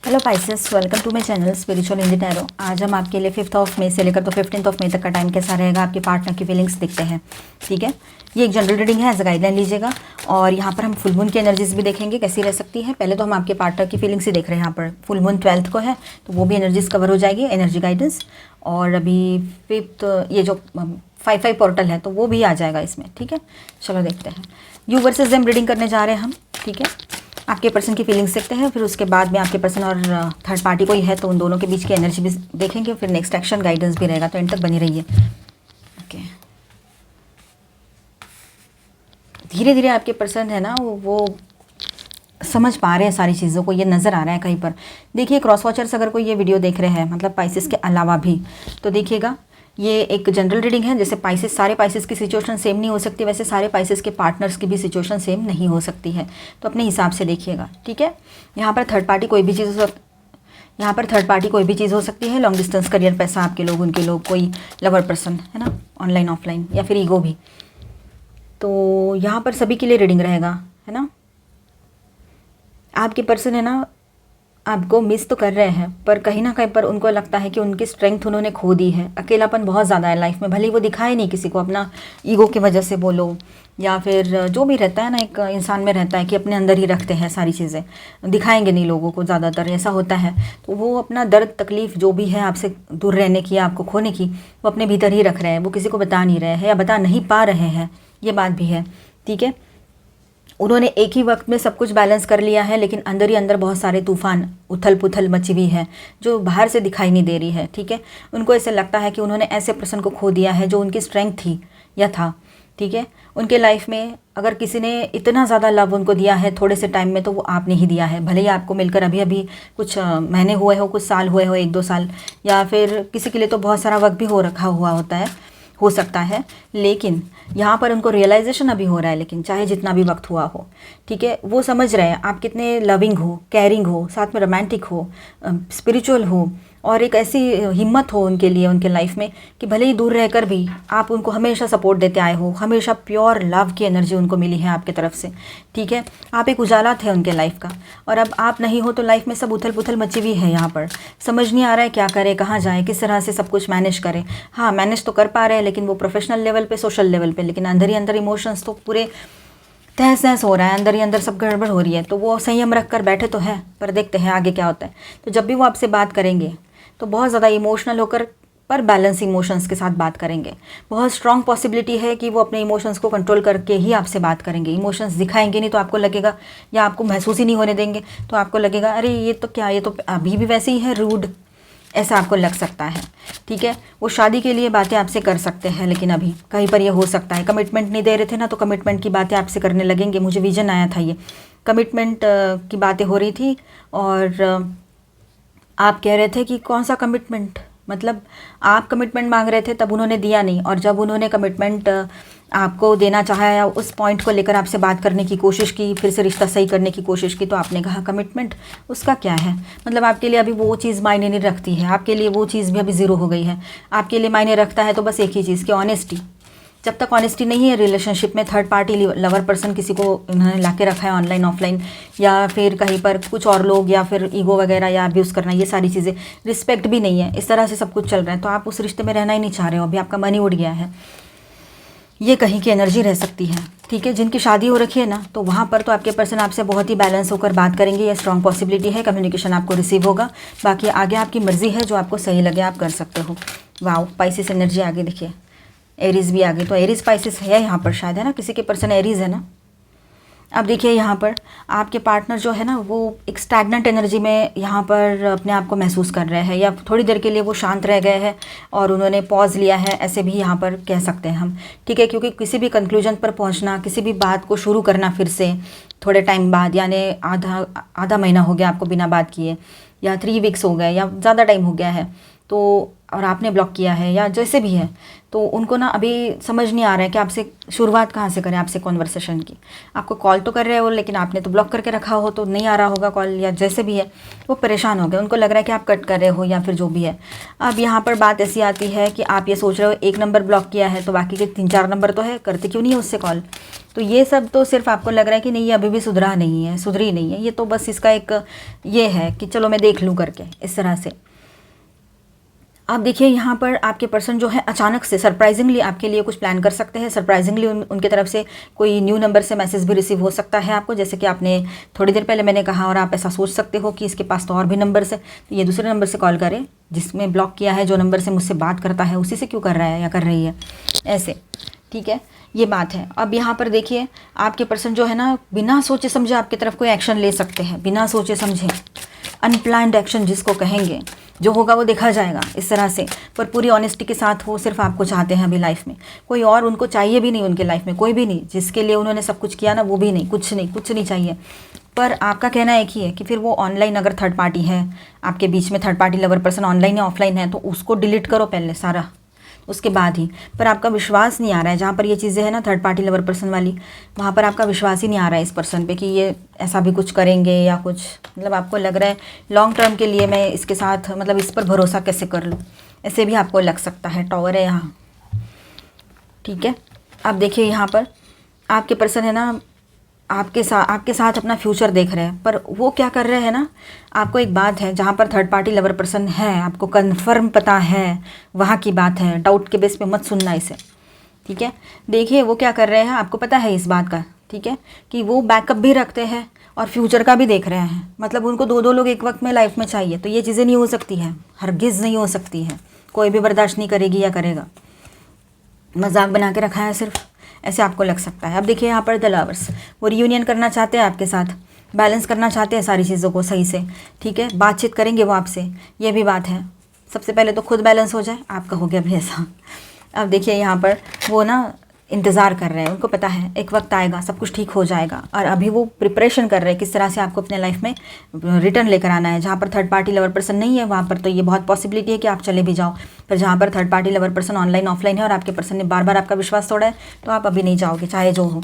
Hello Pisces, welcome to my channel spiritual in the tarot. आज हम आपके लिए 5 मई से लेकर तो 15 मई तक का टाइम कैसा रहेगा, आपके पार्टनर की फीलिंग्स देखते हैं। ठीक है, ये एक जनरल रीडिंग है, एज अ गाइडलाइन लीजिएगा। और यहाँ पर हम फुल मून की एनर्जीज भी देखेंगे कैसी रह सकती है। पहले तो हम आपके पार्टनर की फीलिंग्स ही देख रहे हैं। यहाँ पर फुल मून 12 को है, तो वो भी एनर्जीज कवर हो जाएगी, एनर्जी गाइडेंस। और अभी 5th ये जो 5 पोर्टल है तो वो भी आ जाएगा इसमें। ठीक है, चलो देखते हैं। यू वर्सेस देम रीडिंग करने जा रहे हैं हम। ठीक है, आपके पर्सन की फीलिंग्स देखते हैं, फिर उसके बाद में आपके पर्सन और थर्ड पार्टी कोई है तो उन दोनों के बीच की एनर्जी भी देखेंगे, फिर नेक्स्ट एक्शन गाइडेंस भी रहेगा, तो एंड तक बनी रहिए। ओके, धीरे धीरे आपके पर्सन है ना वो समझ पा रहे हैं सारी चीज़ों को, ये नज़र आ रहा है कहीं पर। देखिए, क्रॉस वॉचर्स अगर कोई ये वीडियो देख रहे हैं, मतलब पाइसेस के अलावा भी, तो देखिएगा ये एक जनरल रीडिंग है। जैसे पाइसेस, सारे पाइसेस की सिचुएशन सेम नहीं हो सकती, वैसे सारे पाइसेस के पार्टनर्स की भी सिचुएशन सेम नहीं हो सकती है, तो अपने हिसाब से देखिएगा। ठीक है, यहाँ पर थर्ड पार्टी कोई भी चीज़ हो सकती है। लॉन्ग डिस्टेंस, करियर, पैसा, आपके लोग, उनके लोग, कोई लवर पर्सन है ना, ऑनलाइन ऑफलाइन, या फिर ईगो भी। तो यहाँ पर सभी के लिए रीडिंग रहेगा, है ना। आपके पर्सन है ना, आपको मिस तो कर रहे हैं, पर कहीं ना कहीं पर उनको लगता है कि उनकी स्ट्रेंथ उन्होंने खो दी है। अकेलापन बहुत ज़्यादा है लाइफ में, भले ही वो दिखाए नहीं किसी को, अपना ईगो की वजह से बोलो, या फिर जो भी रहता है ना, एक इंसान में रहता है कि अपने अंदर ही रखते हैं सारी चीज़ें, दिखाएंगे नहीं लोगों को, ज़्यादातर ऐसा होता है। तो वो अपना दर्द, तकलीफ़ जो भी है आपसे दूर रहने की, आपको खोने की, वो अपने भीतर ही रख रहे हैं, वो किसी को बता नहीं रहे हैं या बता नहीं पा रहे हैं, ये बात भी है। ठीक है, उन्होंने एक ही वक्त में सब कुछ बैलेंस कर लिया है, लेकिन अंदर ही अंदर बहुत सारे तूफान, उथल पुथल मची हुई है, जो बाहर से दिखाई नहीं दे रही है। ठीक है, उनको ऐसे लगता है कि उन्होंने ऐसे पर्सन को खो दिया है जो उनकी स्ट्रेंथ थी या था। ठीक है, उनके लाइफ में अगर किसी ने इतना ज़्यादा लव उनको दिया है थोड़े से टाइम में, तो वो आपने ही दिया है। भले ही आपको मिलकर अभी अभी कुछ महीने हुए हो, कुछ साल हुए हो, 1-2 साल, या फिर किसी के लिए तो बहुत सारा वक्त भी हो रखा हुआ होता है, हो सकता है। लेकिन यहाँ पर उनको रियलाइजेशन अभी हो रहा है, लेकिन चाहे जितना भी वक्त हुआ हो, ठीक है, वो समझ रहे हैं आप कितने लविंग हो, केयरिंग हो, साथ में रोमांटिक हो, स्पिरिचुअल हो, और एक ऐसी हिम्मत हो उनके लिए, उनके लाइफ में, कि भले ही दूर रहकर भी आप उनको हमेशा सपोर्ट देते आए हो, हमेशा प्योर लव की एनर्जी उनको मिली है आपकी तरफ से। ठीक है, आप एक उजाला थे उनके लाइफ का, और अब आप नहीं हो तो लाइफ में सब उथल पुथल मची हुई है। यहाँ पर समझ नहीं आ रहा है क्या करे, कहाँ जाए, किस तरह से सब कुछ मैनेज करें। हाँ, मैनेज तो कर पा रहे हैं, लेकिन वो प्रोफेशनल लेवल पे, सोशल लेवल पे, लेकिन अंदर ही अंदर इमोशंस तो पूरे तहस नहस हो रहा है, अंदर ही अंदर सब गड़बड़ हो रही है। तो वो संयम रख कर बैठे तो है, पर देखते हैं आगे क्या होता है। तो जब भी वो आपसे बात करेंगे तो बहुत ज़्यादा इमोशनल होकर, पर बैलेंस इमोशंस के साथ बात करेंगे। बहुत स्ट्रॉन्ग पॉसिबिलिटी है कि वो अपने इमोशंस को कंट्रोल करके ही आपसे बात करेंगे। इमोशंस दिखाएंगे नहीं तो आपको लगेगा, या आपको महसूस ही नहीं होने देंगे तो आपको लगेगा अरे ये तो क्या, ये तो अभी भी वैसे ही है, रूड, ऐसा आपको लग सकता है। ठीक है, वो शादी के लिए बातें आपसे कर सकते हैं, लेकिन अभी कहीं पर ये हो सकता है कमिटमेंट नहीं दे रहे थे ना, तो कमिटमेंट की बातें आपसे करने लगेंगे। मुझे विजन आया था, ये कमिटमेंट की बातें हो रही थी, और आप कह रहे थे कि कौन सा कमिटमेंट, मतलब आप कमिटमेंट मांग रहे थे तब उन्होंने दिया नहीं, और जब उन्होंने कमिटमेंट आपको देना चाहा या उस पॉइंट को लेकर आपसे बात करने की कोशिश की, फिर से रिश्ता सही करने की कोशिश की, तो आपने कहा कमिटमेंट उसका क्या है। मतलब आपके लिए अभी वो चीज़ मायने नहीं रखती है, आपके लिए वो चीज़ भी अभी ज़ीरो हो गई है। आपके लिए मायने रखता है तो बस एक ही चीज़ की ऑनेस्टी। जब तक ऑनेस्टी नहीं है रिलेशनशिप में, थर्ड पार्टी लवर पर्सन किसी को उन्होंने ला के रखा है ऑनलाइन ऑफलाइन, या फिर कहीं पर कुछ और लोग, या फिर ईगो वगैरह, या अब्यूज़ करना, ये सारी चीज़ें, रिस्पेक्ट भी नहीं है, इस तरह से सब कुछ चल रहा है, तो आप उस रिश्ते में रहना ही नहीं चाह रहे हो, अभी आपका मन ही उड़ गया है। ये कहीं की एनर्जी रह सकती है। ठीक है, जिनकी शादी हो रखी है ना, तो वहाँ पर तो आपके पर्सन आपसे बहुत ही बैलेंस होकर बात करेंगे, ये स्ट्रॉन्ग पॉसिबिलिटी है। कम्युनिकेशन आपको रिसीव होगा, बाकी आगे आपकी मर्जी है, जो आपको सही लगे आप कर सकते हो। वाओ, पाइसेस एनर्जी आगे देखिए, एरीज भी आगे, तो एरीज पाइसेस है यहाँ पर शायद, है ना, किसी के पर्सन एरीज है ना। अब देखिए यहाँ पर आपके पार्टनर जो है ना, वो एक स्टैग्नेंट एनर्जी में यहाँ पर अपने आप को महसूस कर रहे हैं, या थोड़ी देर के लिए वो शांत रह गए हैं और उन्होंने पॉज लिया है, ऐसे भी यहाँ पर कह सकते हैं हम। ठीक है, क्योंकि किसी भी कंक्लूजन पर पहुँचना, किसी भी बात को शुरू करना फिर से थोड़े टाइम बाद, यानी आधा महीना हो गया आपको बिना बात किए, या 3 वीक्स हो गए, या ज़्यादा टाइम हो गया है, तो और आपने ब्लॉक किया है या जैसे भी है, तो उनको ना अभी समझ नहीं आ रहा है कि आपसे शुरुआत कहाँ से करें आपसे कॉन्वर्सेशन की। आपको कॉल तो कर रहे हो लेकिन आपने तो ब्लॉक करके रखा हो, तो नहीं आ रहा होगा कॉल या जैसे भी है। वो परेशान हो गए, उनको लग रहा है कि आप कट कर रहे हो या फिर जो भी है। अब यहाँ पर बात ऐसी आती है कि आप ये सोच रहे हो एक नंबर ब्लॉक किया है तो बाकी के 3-4 नंबर तो है, करते क्यों नहीं है उससे कॉल। तो ये सब तो सिर्फ आपको लग रहा है कि नहीं ये अभी भी सुधरा नहीं है, सुधरी नहीं है, ये तो बस इसका एक ये है कि चलो मैं देख लूँ करके, इस तरह से। आप देखिए यहाँ पर आपके पर्सन जो है अचानक से सरप्राइजिंगली आपके लिए कुछ प्लान कर सकते हैं। सरप्राइजिंगली उनकी तरफ से कोई न्यू नंबर से मैसेज भी रिसीव हो सकता है आपको, जैसे कि आपने थोड़ी देर पहले मैंने कहा, और आप ऐसा सोच सकते हो कि इसके पास तो और भी नंबर से, तो ये दूसरे नंबर से कॉल करे जिसमें ब्लॉक किया है, जो नंबर से मुझसे बात करता है उसी से क्यों कर रहा है या कर रही है ऐसे, ठीक है, ये बात है। अब यहाँ पर देखिए आपके पर्सन जो है ना बिना सोचे समझे आपकी तरफ कोई एक्शन ले सकते हैं, बिना सोचे समझे अनप्लान्ड एक्शन जिसको कहेंगे, जो होगा वो देखा जाएगा इस तरह से, पर पूरी ऑनेस्टी के साथ वो सिर्फ आपको चाहते हैं अभी लाइफ में, कोई और उनको चाहिए भी नहीं उनके लाइफ में, कोई भी नहीं, जिसके लिए उन्होंने सब कुछ किया ना वो भी नहीं, कुछ नहीं, कुछ नहीं चाहिए। पर आपका कहना एक ही है कि फिर वो ऑनलाइन अगर थर्ड पार्टी है आपके बीच में, third party lover person online या ऑफलाइन है, तो उसको डिलीट करो पहले सारा, उसके बाद ही। पर आपका विश्वास नहीं आ रहा है, जहाँ पर ये चीज़ें हैं ना थर्ड पार्टी लवर पर्सन वाली, वहाँ पर आपका विश्वास ही नहीं आ रहा है इस पर्सन पे कि ये ऐसा भी कुछ करेंगे या कुछ, मतलब आपको लग रहा है लॉन्ग टर्म के लिए मैं इसके साथ, मतलब इस पर भरोसा कैसे कर लूँ, ऐसे भी आपको लग सकता है। टॉवर है यहाँ, ठीक है। अब देखिए यहाँ पर आपके पर्सन है ना आपके साथ अपना फ्यूचर देख रहे हैं, पर वो क्या कर रहे हैं ना, आपको एक बात है, जहाँ पर थर्ड पार्टी लवर पर्सन है आपको कंफर्म पता है, वहाँ की बात है, डाउट के बेस पे मत सुनना इसे, ठीक है। देखिए वो क्या कर रहे हैं आपको पता है इस बात का, ठीक है, कि वो बैकअप भी रखते हैं और फ्यूचर का भी देख रहे हैं, मतलब उनको दो लोग एक वक्त में लाइफ में चाहिए, तो ये चीज़ें नहीं हो सकती हैं, हरगिज़ नहीं हो सकती है, कोई भी बर्दाश्त नहीं करेगी या करेगा, मजाक बना के रखा है सिर्फ, ऐसे आपको लग सकता है। अब देखिए यहाँ पर द लवर्स, वो रियूनियन करना चाहते हैं आपके साथ, बैलेंस करना चाहते हैं सारी चीज़ों को सही से, ठीक है, बातचीत करेंगे वो आपसे, ये भी बात है। सबसे पहले तो खुद बैलेंस हो जाए, आपका हो गया भी ऐसा। अब देखिए यहाँ पर वो ना इंतज़ार कर रहे हैं, उनको पता है एक वक्त आएगा सब कुछ ठीक हो जाएगा, और अभी वो प्रिपरेशन कर रहे हैं किस तरह से आपको अपने लाइफ में रिटर्न लेकर आना है। जहाँ पर थर्ड पार्टी लवर पर्सन नहीं है वहाँ पर तो ये बहुत पॉसिबिलिटी है कि आप चले भी जाओ, पर जहाँ पर third party lover person online offline है और आपके पर्सन ने बार बार आपका विश्वास तोड़ा है, तो आप अभी नहीं जाओगे चाहे जो हो।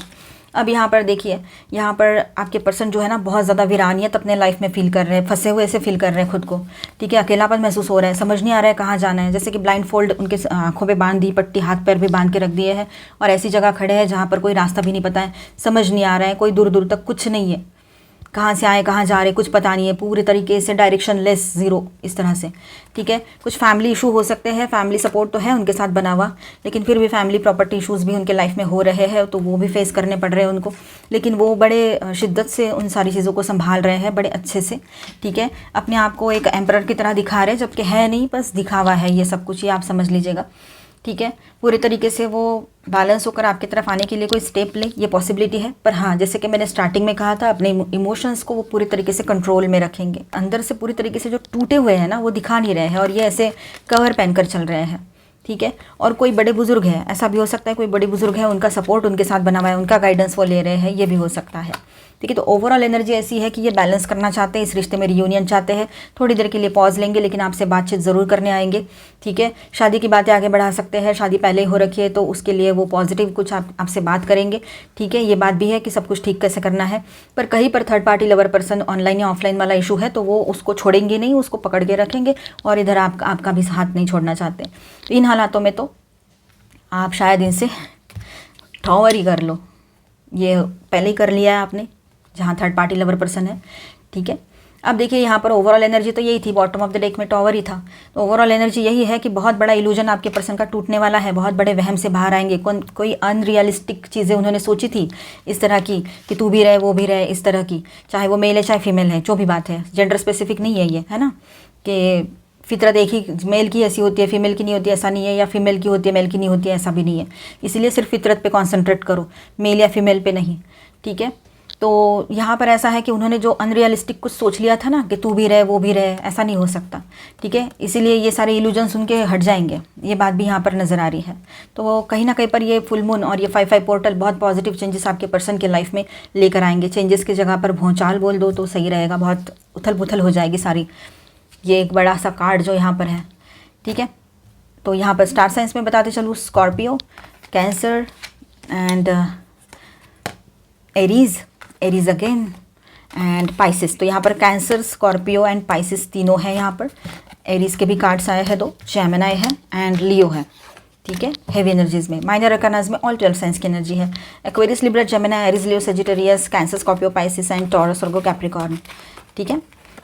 अब यहाँ पर देखिए, यहाँ पर आपके पर्सन जो है ना बहुत ज़्यादा वीरानियत अपने लाइफ में फील कर रहे हैं, फंसे हुए से फील कर रहे हैं खुद को, ठीक है, अकेलापन महसूस हो रहा है, समझ नहीं आ रहा है कहाँ जाना है, जैसे कि ब्लाइंड फोल्ड उनके आंखों पे बांध दी पट्टी, हाथ पैर भी बांध के रख दिए हैं, और ऐसी जगह खड़े हैं जहाँ पर कोई रास्ता भी नहीं पता है, समझ नहीं आ रहा है, कोई दूर दूर तक कुछ नहीं है, कहाँ से आए कहाँ जा रहे कुछ पता नहीं है, पूरे तरीके से डायरेक्शन लेस, ज़ीरो, इस तरह से, ठीक है। कुछ फैमिली इशू हो सकते हैं, फैमिली सपोर्ट तो है उनके साथ बना हुआ, लेकिन फिर भी फैमिली प्रॉपर्टी इशूज़ भी उनके लाइफ में हो रहे हैं, तो वो भी फेस करने पड़ रहे हैं उनको, लेकिन वो बड़े शिद्दत से उन सारी चीज़ों को संभाल रहे हैं बड़े अच्छे से, ठीक है। अपने आप को एक एम्परर की तरह दिखा रहे हैं, जबकि है नहीं, बस दिखावा है ये सब कुछ, ये आप समझ लीजिएगा, ठीक है। पूरे तरीके से वो बैलेंस होकर आपकी तरफ आने के लिए कोई स्टेप ले, ये पॉसिबिलिटी है, पर हाँ जैसे कि मैंने स्टार्टिंग में कहा था, अपने इमोशंस को वो पूरी तरीके से कंट्रोल में रखेंगे, अंदर से पूरी तरीके से जो टूटे हुए हैं ना वो दिखा नहीं रहे हैं, और ये ऐसे कवर पहनकर चल रहे हैं, ठीक है। और कोई बड़े बुजुर्ग है, ऐसा भी हो सकता है कोई बड़े बुजुर्ग है, उनका सपोर्ट उनके साथ बना हुआ है, उनका गाइडेंस वो ले रहे हैं, ये भी हो सकता है, ठीक है। तो ओवरऑल एनर्जी ऐसी है कि ये बैलेंस करना चाहते हैं, इस रिश्ते में रियूनियन चाहते हैं, थोड़ी देर के लिए पॉज लेंगे लेकिन आपसे बातचीत ज़रूर करने आएंगे, ठीक है। शादी की बातें आगे बढ़ा सकते हैं, शादी पहले ही हो रखी है तो उसके लिए वो पॉजिटिव कुछ आपसे बात करेंगे, ठीक है। ये बात भी है कि सब कुछ ठीक कैसे करना है, पर कहीं पर third party lover person online या ऑफलाइन वाला इशू है तो वो उसको छोड़ेंगे नहीं, उसको पकड़ के रखेंगे, और इधर आपका भी हाथ नहीं छोड़ना चाहते। तो इन हालातों में तो आप शायद इनसे ठौर ही कर लो, ये पहले ही कर लिया है आपने जहाँ थर्ड पार्टी लवर पर्सन है, ठीक है। अब देखिए यहाँ पर ओवरऑल एनर्जी तो यही थी, बॉटम ऑफ द डेक में टॉवर ही था, तो ओवरऑल एनर्जी यही है कि बहुत बड़ा इल्यूजन आपके पर्सन का टूटने वाला है, बहुत बड़े वहम से बाहर आएंगे, कोई अनरियलिस्टिक चीज़ें उन्होंने सोची थी इस तरह की कि तू भी रहे वो भी रहे, इस तरह की, चाहे वो मेल है चाहे फीमेल है, जो भी बात है, जेंडर स्पेसिफिक नहीं है ये, है ना, कि फितरत एक ही मेल की ऐसी होती है फीमेल की नहीं होती, ऐसा नहीं है, या फीमेल की होती है मेल की नहीं होती है, ऐसा भी नहीं है। इसलिए सिर्फ फितरत पे कॉन्सेंट्रेट करो, मेल या फीमेल पे नहीं, ठीक है। तो यहाँ पर ऐसा है कि उन्होंने जो अनरियलिस्टिक कुछ सोच लिया था ना कि तू भी रहे वो भी रहे, ऐसा नहीं हो सकता, ठीक है। इसीलिए ये सारे इल्यूजन्स उनके हट जाएंगे, ये बात भी यहाँ पर नज़र आ रही है। तो कहीं ना कहीं पर ये फुल मून और ये 5/5 पोर्टल बहुत पॉजिटिव चेंजेस आपके पर्सन के लाइफ में लेकर आएंगे। चेंजेस की जगह पर भौचाल बोल दो तो सही रहेगा, बहुत उथल पुथल हो जाएगी सारी। ये एक बड़ा सा कार्ड जो यहाँ पर है, ठीक है। तो यहाँ पर स्टार साइंस में बताते चलूँ, Scorpio, cancer and Aries again and Pisces. तो यहाँ पर कैंसर, स्कॉर्पियो एंड पाइसिस तीनों हैं यहाँ पर। एरीज के भी कार्ड्स आए हैं 2, जेमिनी है एंड लियो है, ठीक है। हेवी एनर्जीज में माइनर अरकानाज में ऑल 12 साइंस की एनर्जी है। Aquarius, Libra, Gemini, Aries, Leo, Sagittarius, cancer, Scorpio, Pisces and taurus, Virgo, Capricorn, ठीक है।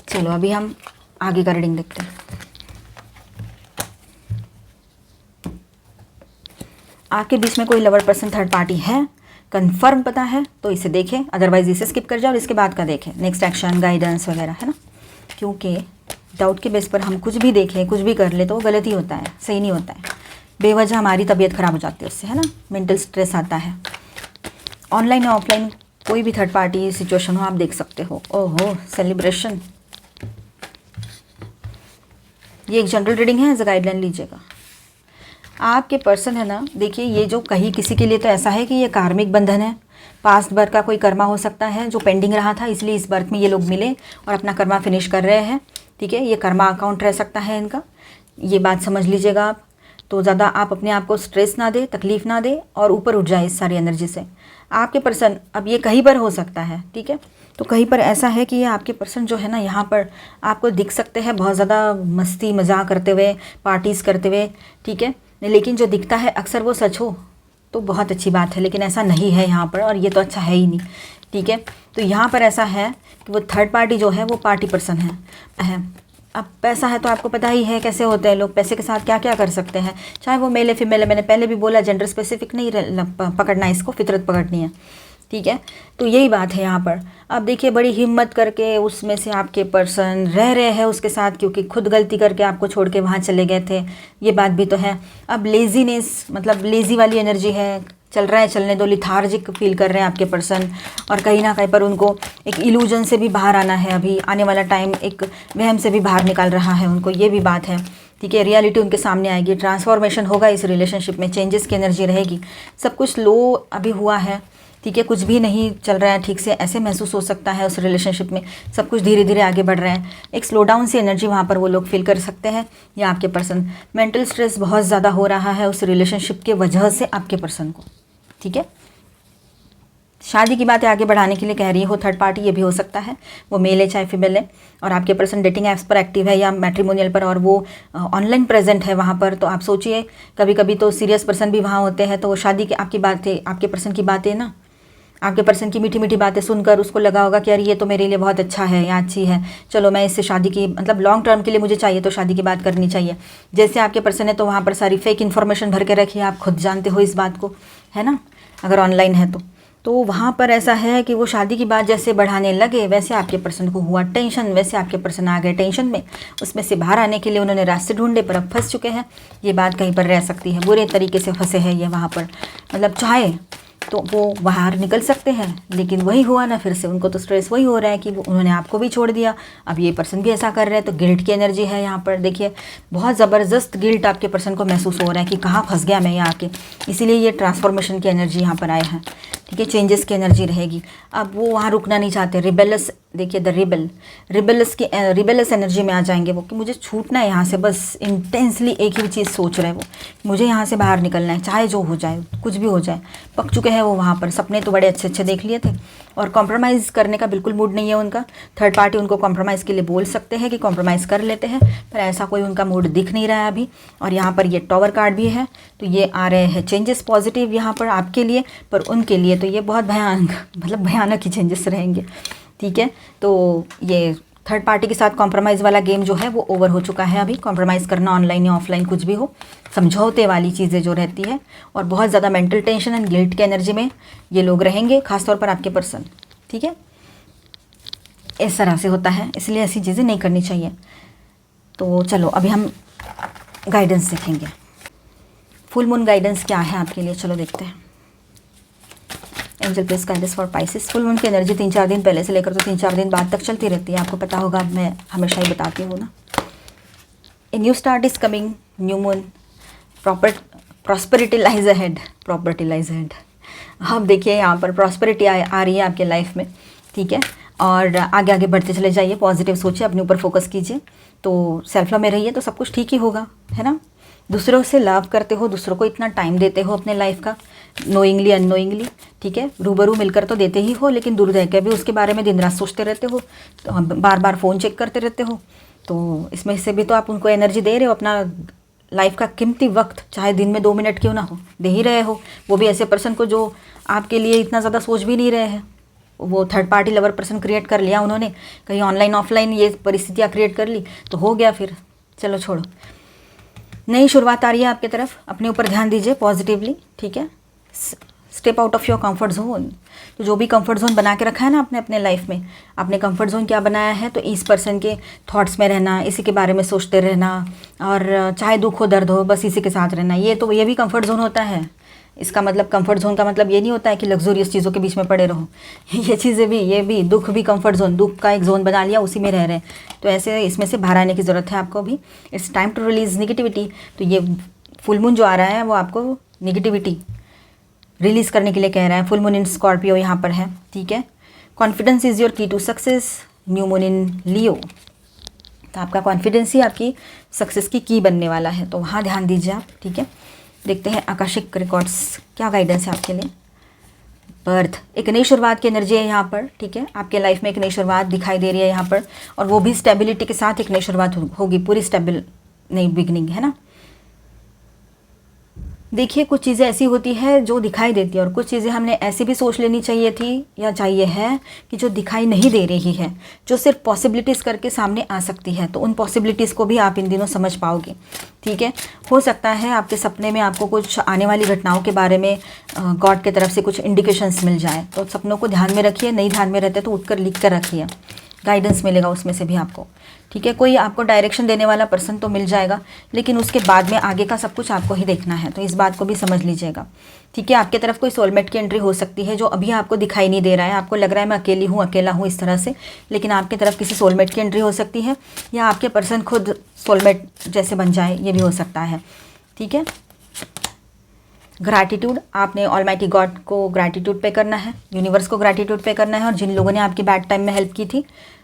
चलो अभी हम आगे का रीडिंग देखते हैं। आपके बीच में कोई लवर पर्सन, थर्ड पार्टी है, कंफर्म पता है तो इसे देखें, अदरवाइज इसे स्किप कर जाओ और इसके बाद का देखें, नेक्स्ट एक्शन, गाइडेंस वगैरह, है ना। क्योंकि डाउट के बेस पर हम कुछ भी देखें, कुछ भी कर ले तो वो गलत ही होता है, सही नहीं होता है। बेवजह हमारी तबीयत ख़राब हो जाती है उससे, है ना, मेंटल स्ट्रेस आता है। ऑनलाइन या ऑफलाइन कोई भी थर्ड पार्टी सिचुएशन हो आप देख सकते हो। ओहो, सेलिब्रेशन। ये एक जनरल रीडिंग है, एज अ गाइडलाइन लीजिएगा। आपके पर्सन है ना, देखिए ये जो कहीं किसी के लिए तो ऐसा है कि ये कार्मिक बंधन है, पास्ट बर्थ का कोई कर्मा हो सकता है जो पेंडिंग रहा था, इसलिए इस बर्थ में ये लोग मिले और अपना कर्मा फिनिश कर रहे हैं, ठीक है। ये कर्मा अकाउंट रह सकता है इनका, ये बात समझ लीजिएगा आप। तो ज़्यादा आप अपने आप को स्ट्रेस ना दे, तकलीफ़ ना दे और ऊपर उठ जाए इस सारी एनर्जी से। आपके पर्सन, अब ये कहीं पर हो सकता है, ठीक है। तो कहीं पर ऐसा है कि ये आपके पर्सन जो है ना, यहाँ पर आपको दिख सकते हैं बहुत ज़्यादा मस्ती मजाक करते हुए, पार्टीज़ करते हुए, ठीक है। लेकिन जो दिखता है अक्सर वो सच हो तो बहुत अच्छी बात है, लेकिन ऐसा नहीं है यहाँ पर, और ये तो अच्छा है ही नहीं, ठीक है। तो यहाँ पर ऐसा है कि वो थर्ड पार्टी जो है वो पार्टी पर्सन है। अब पैसा है तो आपको पता ही है कैसे होते हैं लोग, पैसे के साथ क्या क्या कर सकते हैं, चाहे वो मेल है फीमेल है। मैंने पहले भी बोला जेंडर स्पेसिफिक नहीं पकड़ना है इसको, फितरत पकड़नी है, ठीक है। तो यही बात है यहाँ पर। अब देखिए बड़ी हिम्मत करके उसमें से आपके पर्सन रह रहे हैं उसके साथ, क्योंकि खुद गलती करके आपको छोड़ के वहाँ चले गए थे, ये बात भी तो है। अब लेजीनेस, मतलब लेज़ी वाली एनर्जी है, चल रहा है चलने दो, लिथार्जिक फील कर रहे हैं आपके पर्सन, और कहीं ना कहीं पर उनको एक इल्यूजन से भी बाहर आना है। अभी आने वाला टाइम एक वहम से भी बाहर निकाल रहा है उनको, ये भी बात है, ठीक है। रियलिटी उनके सामने आएगी, ट्रांसफॉर्मेशन होगा इस रिलेशनशिप में, चेंजेस की एनर्जी रहेगी। सब कुछ लो अभी हुआ है, ठीक है, कुछ भी नहीं चल रहा है ठीक से, ऐसे महसूस हो सकता है उस रिलेशनशिप में। सब कुछ धीरे धीरे आगे बढ़ रहा है, एक स्लो डाउन सी एनर्जी वहाँ पर वो लोग फील कर सकते हैं, या आपके पर्सन। मेंटल स्ट्रेस बहुत ज़्यादा हो रहा है उस रिलेशनशिप के वजह से आपके पर्सन को, ठीक है। शादी की बातें आगे बढ़ाने के लिए कह रही हो थर्ड पार्टी, ये भी हो सकता है, वो मेल है चाहे फीमेल है, और आपके पर्सन डेटिंग ऐप्स पर एक्टिव है या मैट्रिमोनियल पर, और वो ऑनलाइन प्रेजेंट है वहाँ पर। तो आप सोचिए, कभी कभी तो सीरियस पर्सन भी वहाँ होते हैं, तो वो शादी की आपकी बातें, आपके पर्सन की बातें ना, आपके पर्सन की मीठी मीठी बातें सुनकर उसको लगा होगा कि यार ये तो मेरे लिए बहुत अच्छा है या अच्छी है, चलो मैं इससे शादी की, मतलब लॉन्ग टर्म के लिए मुझे चाहिए तो शादी की बात करनी चाहिए। जैसे आपके पर्सन है तो वहाँ पर सारी फेक इन्फॉर्मेशन भर के रखिए, आप खुद जानते हो इस बात को, है ना, अगर ऑनलाइन है तो वहाँ पर ऐसा है कि वो शादी की बात जैसे बढ़ाने लगे, वैसे आपके पर्सन को हुआ टेंशन, वैसे आपके पर्सन आ गए टेंशन में, उसमें से बाहर आने के लिए उन्होंने रास्ते ढूंढे पर अब फंस चुके हैं। ये बात कहीं पर रह सकती है, बुरे तरीके से फंसे हैं ये वहाँ पर, मतलब चाहे तो वो बाहर निकल सकते हैं, लेकिन वही हुआ ना, फिर से उनको तो स्ट्रेस वही हो रहा है कि वो उन्होंने आपको भी छोड़ दिया, अब ये पर्सन भी ऐसा कर रहे हैं। तो गिल्ट की एनर्जी है यहाँ पर, देखिए बहुत ज़बरदस्त गिल्ट आपके पर्सन को महसूस हो रहा है कि कहाँ फंस गया मैं यहाँ आके, इसीलिए ये ट्रांसफॉर्मेशन की एनर्जी यहाँ पर आए हैं, ठीक है। चेंजेस की एनर्जी रहेगी, अब वो वहाँ रुकना नहीं चाहते। रिबेलस, देखिए द रिबेलस एनर्जी में आ जाएंगे वो, कि मुझे छूटना है यहाँ से, बस इंटेंसली एक ही चीज़ सोच रहे हैं वो, मुझे यहाँ से बाहर निकलना है, चाहे जो हो जाए, कुछ भी हो जाए। पक चुके हैं वो वहाँ पर, सपने तो बड़े अच्छे अच्छे देख लिए थे, और कॉम्प्रोमाइज़ करने का बिल्कुल मूड नहीं है उनका। थर्ड पार्टी उनको कॉम्प्रोमाइज़ के लिए बोल सकते हैं कि कॉम्प्रोमाइज़ कर लेते हैं, पर ऐसा कोई उनका मूड दिख नहीं रहा है अभी। और यहाँ पर ये टॉवर कार्ड भी है, तो ये आ रहे हैं चेंजेस पॉजिटिव यहाँ पर आपके लिए, पर उनके लिए तो ये बहुत भयानक, मतलब भयानक ही चेंजेस रहेंगे, ठीक है। तो ये थर्ड पार्टी के साथ कॉम्प्रोमाइज़ वाला गेम जो है वो ओवर हो चुका है। अभी कॉम्प्रोमाइज़ करना ऑनलाइन या ऑफलाइन कुछ भी हो, समझौते वाली चीज़ें जो रहती है, और बहुत ज़्यादा मेंटल टेंशन एंड गिल्ट के एनर्जी में ये लोग रहेंगे, खासतौर पर आपके पर्सन, ठीक है। इस तरह से होता है, इसलिए ऐसी चीज़ें नहीं करनी चाहिए। तो चलो अभी हम गाइडेंस देखेंगे, फुल मून गाइडेंस क्या है आपके लिए, चलो देखते हैं। Angel please guidance for Pisces. Full moon की एनर्जी 3-4 दिन पहले से लेकर तो 3-4 दिन बाद तक चलती रहती है, आपको पता होगा, मैं हमेशा ही बताती हूँ ना। A new start is coming, new moon, prosperity lies ahead, property lies ahead. अब देखिए यहाँ पर प्रॉस्पेरिटी आ रही है आपके लाइफ में, ठीक है। और आगे आगे बढ़ते चले जाइए, पॉजिटिव सोचिए, अपने ऊपर फोकस कीजिए, तो सेल्फ लव में रहिए तो सब कुछ ठीक ही होगा, है ना। दूसरों से लव करते हो, दूसरों को इतना टाइम देते हो अपने लाइफ का, नोइंगली अननोइंगली, ठीक है, रूबरू मिलकर तो देते ही हो, लेकिन दूर रह के भी उसके बारे में दिन रात सोचते रहते हो, तो बार बार फ़ोन चेक करते रहते हो, तो इसमें से भी तो आप उनको एनर्जी दे रहे हो, अपना लाइफ का कीमती वक्त चाहे दिन में 2 मिनट क्यों ना हो दे ही रहे हो, वो भी ऐसे पर्सन को जो आपके लिए इतना ज़्यादा सोच भी नहीं रहे हैं। वो third party lover person create कर लिया उन्होंने, कहीं ऑनलाइन ऑफलाइन ये परिस्थितियाँ क्रिएट कर ली तो हो गया फिर, चलो छोड़ो। नई शुरुआत आ रही है आपकी तरफ, अपने ऊपर ध्यान दीजिए पॉजिटिवली, ठीक है। Step out of your comfort zone, तो जो भी कंफर्ट जोन बना के रखा है ना आपने अपने लाइफ में, आपने कंफर्ट जोन क्या बनाया है, तो इस पर्सन के थॉट्स में रहना, इसी के बारे में सोचते रहना, और चाहे दुख हो दर्द हो बस इसी के साथ रहना, ये भी कंफर्ट जोन होता है। इसका मतलब कंफर्ट जोन का मतलब ये नहीं होता है कि लग्जूरियस चीज़ों के बीच में पड़े रहो ये चीज़ें भी, ये भी दुख भी कंफर्ट जोन, दुख का एक जोन बना लिया, उसी में रह रहे हैं, तो ऐसे इसमें से बाहर आने की ज़रूरत है आपको भी। It's time to release negativity, तो ये फुल मून जो आ रहा है वो आपको निगेटिविटी रिलीज़ करने के लिए कह रहा है। फुल मून इन स्कॉर्पियो यहाँ पर है, ठीक है। Confidence is your key to success, new moon in Leo, तो आपका कॉन्फिडेंस ही आपकी सक्सेस की की बनने वाला है, तो वहाँ ध्यान दीजिए आप, ठीक है। देखते हैं आकाशिक रिकॉर्ड्स क्या गाइडेंस है आपके लिए। बर्थ, एक नई शुरुआत की एनर्जी है यहाँ पर, ठीक है। आपके लाइफ में एक नई शुरुआत दिखाई दे रही है यहाँ पर, और वो भी स्टेबिलिटी के साथ एक नई शुरुआत होगी, पूरी स्टेबल नई बिगनिंग, है ना। देखिए कुछ चीज़ें ऐसी होती है जो दिखाई देती है, और कुछ चीज़ें हमने ऐसी भी सोच लेनी चाहिए थी या चाहिए है कि जो दिखाई नहीं दे रही है, जो सिर्फ पॉसिबिलिटीज़ करके सामने आ सकती है, तो उन पॉसिबिलिटीज़ को भी आप इन दिनों समझ पाओगे, ठीक है। हो सकता है आपके सपने में आपको कुछ आने वाली घटनाओं के बारे में गॉड की तरफ से कुछ इंडिकेशंस मिल जाए, तो सपनों को ध्यान में रखिए, नहीं ध्यान में रहते तो उठकर लिख कर रखिए, गाइडेंस मिलेगा उसमें से भी आपको, ठीक है। कोई आपको डायरेक्शन देने वाला पर्सन तो मिल जाएगा, लेकिन उसके बाद में आगे का सब कुछ आपको ही देखना है, तो इस बात को भी समझ लीजिएगा, ठीक है। आपकी तरफ कोई सोलमेट की एंट्री हो सकती है जो अभी आपको दिखाई नहीं दे रहा है, आपको लग रहा है मैं अकेली हूँ, अकेला हूँ इस तरह से, लेकिन आपकी तरफ किसी सोलमेट की एंट्री हो सकती है, या आपके पर्सन खुद सोलमेट जैसे बन जाए, ये भी हो सकता है, ठीक है। ग्रैटिट्यूड, आपने ऑलमाइटी गॉड को ग्रैटिट्यूड पे करना है, यूनिवर्स को ग्रैटिट्यूड पे करना है, और जिन लोगों ने आपकी बैड टाइम में हेल्प की थी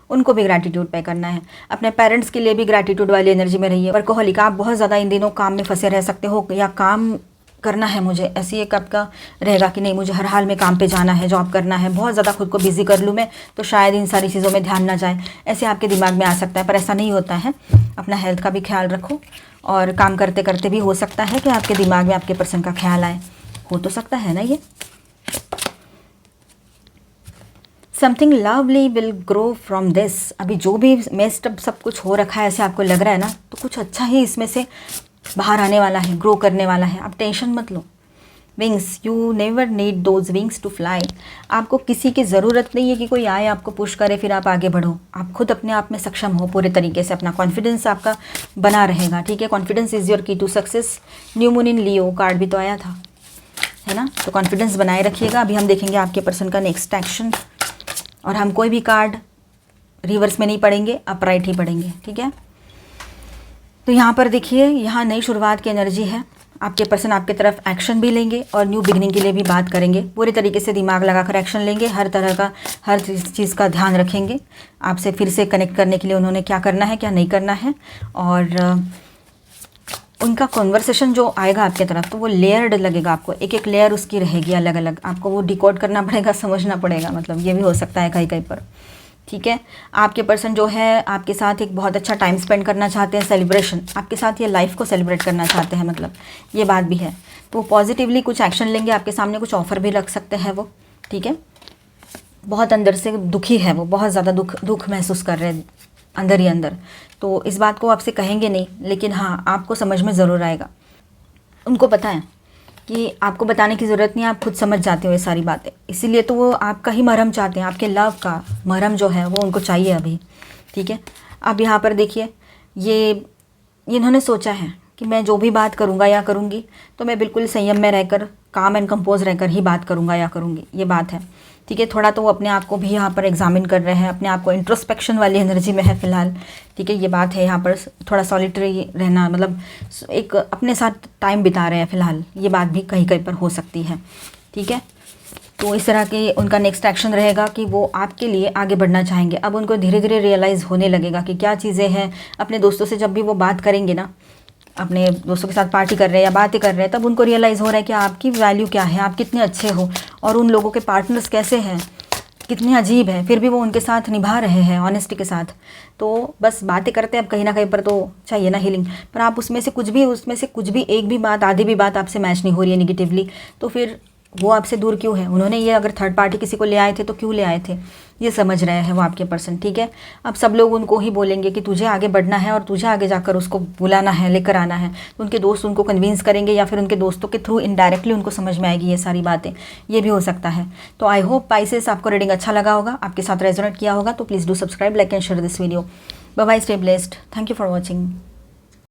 उनको भी ग्रैटिट्यूड पे करना है। अपने पेरेंट्स के लिए भी ग्रैटिट्यूड वाली एनर्जी में रहिए। वर्कोहॉलिक, आप बहुत ज़्यादा इन दिनों काम में फंसे रह सकते हो, या काम करना है मुझे, ऐसी एक आपका रहेगा कि नहीं मुझे हर हाल में काम पे जाना है, जॉब करना है, बहुत ज़्यादा खुद को बिजी कर लूँ मैं तो शायद इन सारी चीज़ों में ध्यान ना जाए, ऐसे आपके दिमाग में आ सकता है, पर ऐसा नहीं होता है। अपना हेल्थ का भी ख्याल रखो, और काम करते करते भी हो सकता है कि आपके दिमाग में आपके पर्सन का ख्याल आए, हो तो सकता है ना ये। Something lovely will grow from this, अभी जो भी मेस्ड अप सब कुछ हो रखा है ऐसे आपको लग रहा है ना, तो कुछ अच्छा ही इसमें से बाहर आने वाला है, ग्रो करने वाला है, आप टेंशन मत लो। Wings, you never need those wings to fly, आपको किसी की ज़रूरत नहीं है कि कोई आए आपको पुश करे फिर आप आगे बढ़ो, आप खुद अपने आप में सक्षम हो पूरे तरीके से, अपना कॉन्फिडेंस आपका बना रहेगा, ठीक है। Confidence is your key to success, new moon in Leo card भी तो आया था, है ना, तो कॉन्फिडेंस बनाए रखिएगा। अभी हम देखेंगे आपके पर्सन का नेक्स्ट एक्शन, और हम कोई भी कार्ड रिवर्स में नहीं पढ़ेंगे, अपराइट ही पढ़ेंगे, ठीक है। तो यहाँ पर देखिए, यहाँ नई शुरुआत की एनर्जी है, आपके पर्सन आपके तरफ एक्शन भी लेंगे और न्यू बिगनिंग के लिए भी बात करेंगे, पूरे तरीके से दिमाग लगाकर एक्शन लेंगे, हर तरह का हर चीज़ का ध्यान रखेंगे, आपसे फिर से कनेक्ट करने के लिए उन्होंने क्या करना है क्या नहीं करना है, और उनका कॉन्वर्सेशन जो आएगा आपके तरफ तो वो लेयर्ड लगेगा आपको, एक एक लेयर उसकी रहेगी अलग अलग, आपको वो डिकोड करना पड़ेगा, समझना पड़ेगा, मतलब ये भी हो सकता है कहीं कहीं पर, ठीक है। आपके पर्सन जो है आपके साथ एक बहुत अच्छा टाइम स्पेंड करना चाहते हैं, सेलिब्रेशन आपके साथ, ये लाइफ को सेलिब्रेट करना चाहते हैं, मतलब ये बात भी है, तो पॉजिटिवली कुछ एक्शन लेंगे, आपके सामने कुछ ऑफर भी रख सकते हैं वो, ठीक है। बहुत अंदर से दुखी है वो, बहुत ज़्यादा दुख महसूस कर रहे हैं अंदर ही अंदर, तो इस बात को आपसे कहेंगे नहीं, लेकिन हाँ आपको समझ में ज़रूर आएगा, उनको पता है कि आपको बताने की ज़रूरत नहीं है, आप खुद समझ जाते हो ये सारी बातें, इसीलिए तो वो आपका ही मरहम चाहते हैं, आपके लव का मरहम जो है वो उनको चाहिए अभी, ठीक है। अब यहाँ पर देखिए, ये इन्होंने सोचा है कि मैं जो भी बात करूँगा या करूँगी तो मैं बिल्कुल संयम में रहकर, काम एंड कंपोज रहकर ही बात करूँगा या करूँगी, ये बात है, ठीक है। थोड़ा तो वो अपने आप को भी यहाँ पर एग्जामिन कर रहे हैं, अपने आप को इंट्रोस्पेक्शन वाली एनर्जी में है फ़िलहाल, ठीक है, ये बात है। यहाँ पर थोड़ा सॉलिटरी रहना, मतलब एक अपने साथ टाइम बिता रहे हैं फ़िलहाल, ये बात भी कहीं कहीं पर हो सकती है, ठीक है। तो इस तरह की उनका नेक्स्ट एक्शन रहेगा कि वो आपके लिए आगे बढ़ना चाहेंगे। अब उनको धीरे धीरे रियलाइज़ होने लगेगा कि क्या चीज़ें हैं। अपने दोस्तों से जब भी वो बात करेंगे ना, अपने दोस्तों के साथ पार्टी कर रहे हैं या बातें कर रहे हैं, तब उनको रियलाइज़ हो रहा है कि आपकी वैल्यू क्या है, आप कितने अच्छे हो और उन लोगों के पार्टनर्स कैसे हैं, कितने अजीब है, फिर भी वो उनके साथ निभा रहे हैं ऑनेस्टी के साथ। तो बस बातें करते हैं, अब कहीं ना कहीं पर तो चाहिए ना हीलिंग, पर आप उसमें से कुछ भी एक भी बात, आधी भी बात आपसे मैच नहीं हो रही है निगेटिवली, तो फिर वो आपसे दूर क्यों है। उन्होंने ये अगर थर्ड पार्टी किसी को ले आए थे तो क्यों ले आए थे, ये समझ रहे हैं वो आपके पर्सन, ठीक है। अब सब लोग उनको ही बोलेंगे कि तुझे आगे बढ़ना है और तुझे आगे जाकर उसको बुलाना है, लेकर आना है। तो उनके दोस्त उनको कन्विंस करेंगे या फिर उनके दोस्तों के थ्रू इनडायरेक्टली उनको समझ में आएगी ये सारी बातें, ये भी हो सकता है। तो आई होप पाइसेस आपको रीडिंग अच्छा लगा होगा, आपके साथ रेजोनेट किया होगा। तो please do subscribe, like and share this video. Bye bye, stay blessed, thank you for watching.